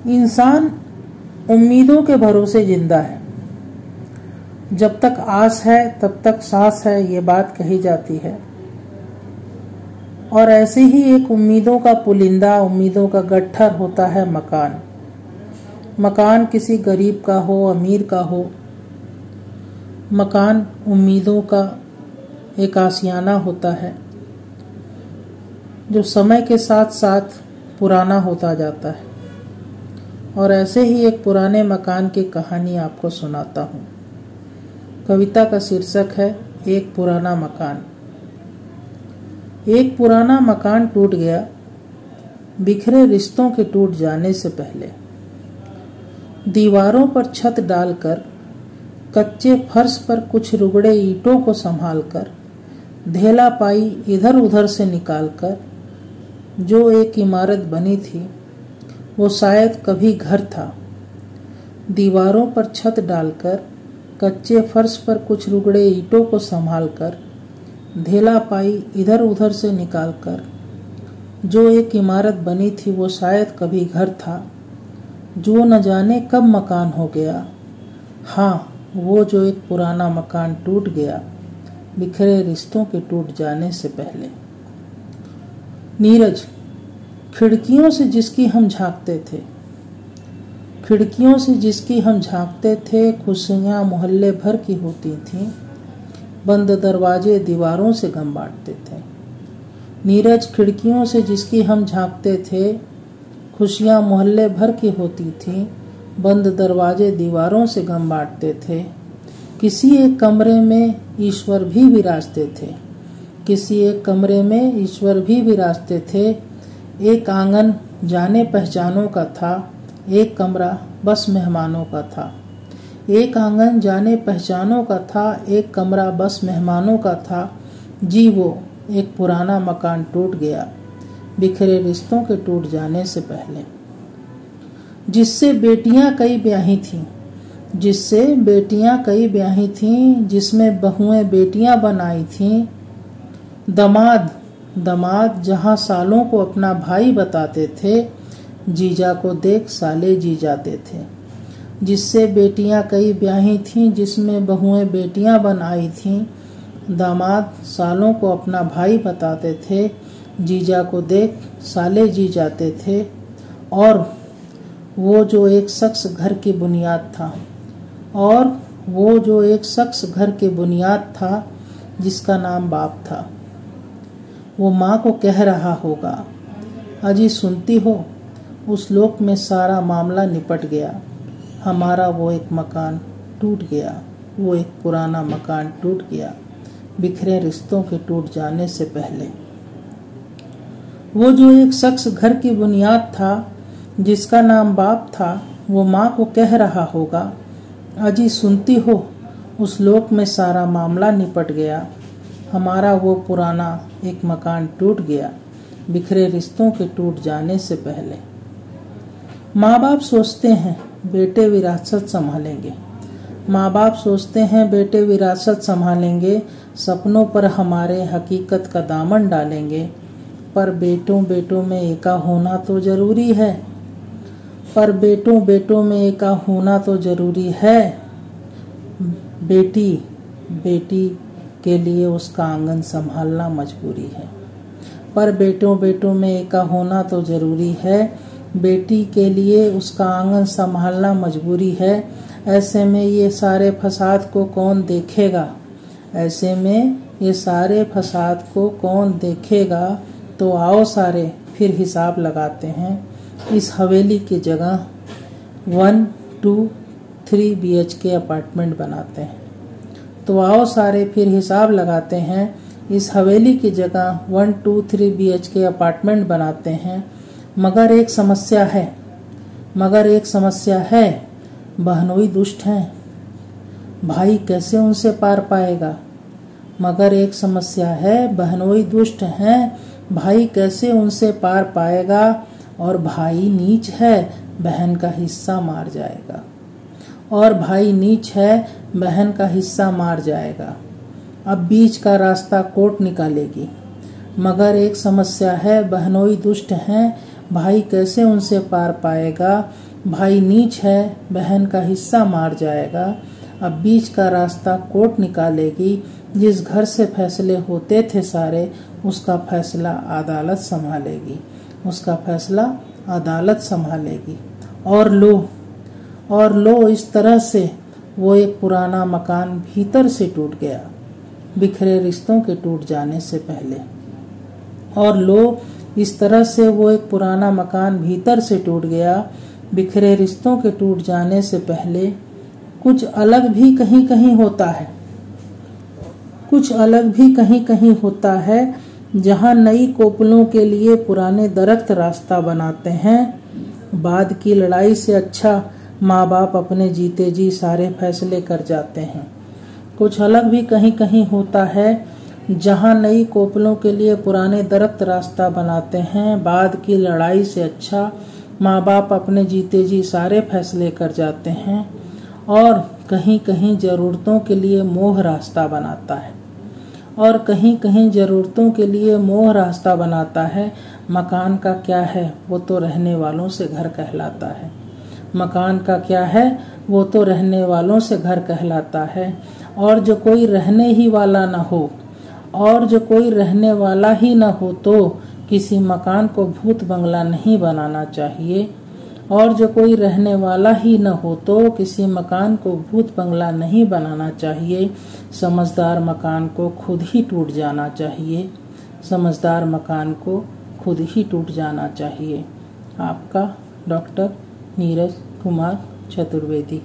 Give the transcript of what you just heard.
इंसान उम्मीदों के भरोसे जिंदा है। जब तक आस है तब तक सांस है, ये बात कही जाती है। और ऐसे ही एक उम्मीदों का पुलिंदा, उम्मीदों का गट्ठर होता है मकान। मकान किसी गरीब का हो, अमीर का हो, मकान उम्मीदों का एक आशियाना होता है जो समय के साथ साथ पुराना होता जाता है। और ऐसे ही एक पुराने मकान की कहानी आपको सुनाता हूँ। कविता का शीर्षक है एक पुराना मकान। एक पुराना मकान टूट गया, बिखरे रिश्तों के टूट जाने से पहले। दीवारों पर छत डालकर, कच्चे फर्श पर कुछ रुगड़े ईंटों को संभालकर, धेला पाई इधर उधर से निकालकर, जो एक इमारत बनी थी वो शायद कभी घर था। दीवारों पर छत डालकर, कच्चे फर्श पर कुछ रुगड़े ईंटों को संभालकर, धेला पाई इधर उधर से निकालकर, जो एक इमारत बनी थी वो शायद कभी घर था। जो न जाने कब मकान हो गया। हाँ, वो जो एक पुराना मकान टूट गया, बिखरे रिश्तों के टूट जाने से पहले। नीरज, खिड़कियों से जिसकी हम झांकते थे, खिड़कियों से जिसकी हम झांकते थे, खुशियां मोहल्ले भर की होती थीं, बंद दरवाजे दीवारों से गम बांटते थे। नीरज, खिड़कियों से जिसकी हम झांकते थे, खुशियां मोहल्ले भर की होती थीं, बंद दरवाजे दीवारों से गम बांटते थे। किसी एक कमरे में ईश्वर भी विराजते थे, किसी एक कमरे में ईश्वर भी विराजते थे। एक आंगन जाने पहचानों का था, एक कमरा बस मेहमानों का था। एक आंगन जाने पहचानों का था, एक कमरा बस मेहमानों का था। जी, वो एक पुराना मकान टूट गया, बिखरे रिश्तों के टूट जाने से पहले। जिससे बेटियां कई ब्याही थीं, जिससे बेटियां कई ब्याही थीं, जिसमें बहुएं बेटियां बनाई थीं। दमाद जहां सालों को अपना भाई बताते थे, जीजा को देख साले जी जाते थे। जिससे बेटियां कई ब्याही थीं, जिसमें बहुएं बेटियां बनाई थीं। दामाद सालों को अपना भाई बताते थे, जीजा को देख साले जी जाते थे। और वो जो एक शख्स घर की बुनियाद था, और वो जो एक शख्स घर की बुनियाद था, जिसका नाम बाप था, वो माँ को कह रहा होगा, अजी सुनती हो, उस लोक में सारा मामला निपट गया। हमारा वो एक मकान टूट गया, वो एक पुराना मकान टूट गया, बिखरे रिश्तों के टूट जाने से पहले। वो जो एक शख्स घर की बुनियाद था, जिसका नाम बाप था, वो माँ को कह रहा होगा, अजी सुनती हो, उस लोक में सारा मामला निपट गया। हमारा वो पुराना एक मकान टूट गया, बिखरे रिश्तों के टूट जाने से पहले। माँ बाप सोचते हैं बेटे विरासत संभालेंगे, माँ बाप सोचते हैं बेटे विरासत संभालेंगे, सपनों पर हमारे हकीकत का दामन डालेंगे। पर बेटों में एका होना तो जरूरी है, पर बेटों में एका होना तो जरूरी है। बेटी के लिए उसका आंगन संभालना मजबूरी है, पर बेटों में एका होना तो जरूरी है। बेटी के लिए उसका आंगन संभालना मजबूरी है। ऐसे में ये सारे फसाद को कौन देखेगा, ऐसे में ये सारे फसाद को कौन देखेगा। तो आओ सारे फिर हिसाब लगाते हैं, इस हवेली की जगह 1, 2, 3 BHK अपार्टमेंट बनाते हैं। तो आओ सारे फिर हिसाब लगाते हैं, इस हवेली की जगह 1, 2, 3 BHK अपार्टमेंट बनाते हैं। मगर एक समस्या है, बहनोई दुष्ट हैं, भाई कैसे उनसे पार पाएगा। मगर एक समस्या है, बहनोई दुष्ट हैं, भाई कैसे उनसे पार पाएगा। और भाई नीच है, बहन का हिस्सा मार जाएगा, और भाई नीच है, बहन का हिस्सा मार जाएगा। अब बीच का रास्ता कोर्ट निकालेगी। मगर एक समस्या है, बहनोई दुष्ट हैं, भाई कैसे उनसे पार पाएगा। भाई नीच है, बहन का हिस्सा मार जाएगा। अब बीच का रास्ता कोर्ट निकालेगी। जिस घर से फैसले होते थे सारे, उसका फैसला अदालत संभालेगी, उसका फैसला अदालत संभालेगी। और लो इस तरह से वो एक पुराना मकान भीतर से टूट गया, बिखरे रिश्तों के टूट जाने से पहले। और लो इस तरह से वो एक पुराना मकान भीतर से टूट गया, बिखरे रिश्तों के टूट जाने से पहले। कुछ अलग भी कहीं कहीं होता है, कुछ अलग भी कहीं कहीं होता है, जहाँ नई कोपलों के लिए पुराने दरख्त रास्ता बनाते हैं। बाद की लड़ाई से अच्छा माँ बाप अपने जीते जी सारे फैसले कर जाते हैं। कुछ अलग भी कहीं कहीं होता है, जहाँ नई कोपलों के लिए पुराने दरख्त रास्ता बनाते हैं। बाद की लड़ाई से अच्छा माँ बाप अपने जीते जी सारे फैसले कर जाते हैं। और कहीं कहीं ज़रूरतों के लिए मोह रास्ता बनाता है, और कहीं कहीं ज़रूरतों के लिए मोह रास्ता बनाता है। मकान का क्या है, वो तो रहने वालों से घर कहलाता है। मकान का क्या है, वो तो रहने वालों से घर कहलाता है। और जो कोई रहने ही वाला न हो, और जो कोई रहने वाला ही न हो, तो किसी मकान को भूत बंगला नहीं बनाना चाहिए। और जो कोई रहने वाला ही न हो, तो किसी मकान को भूत बंगला नहीं बनाना चाहिए। समझदार मकान को खुद ही टूट जाना चाहिए, समझदार मकान को खुद ही टूट जाना चाहिए। आपका डॉक्टर नीरज कुमार चतुर्वेदी।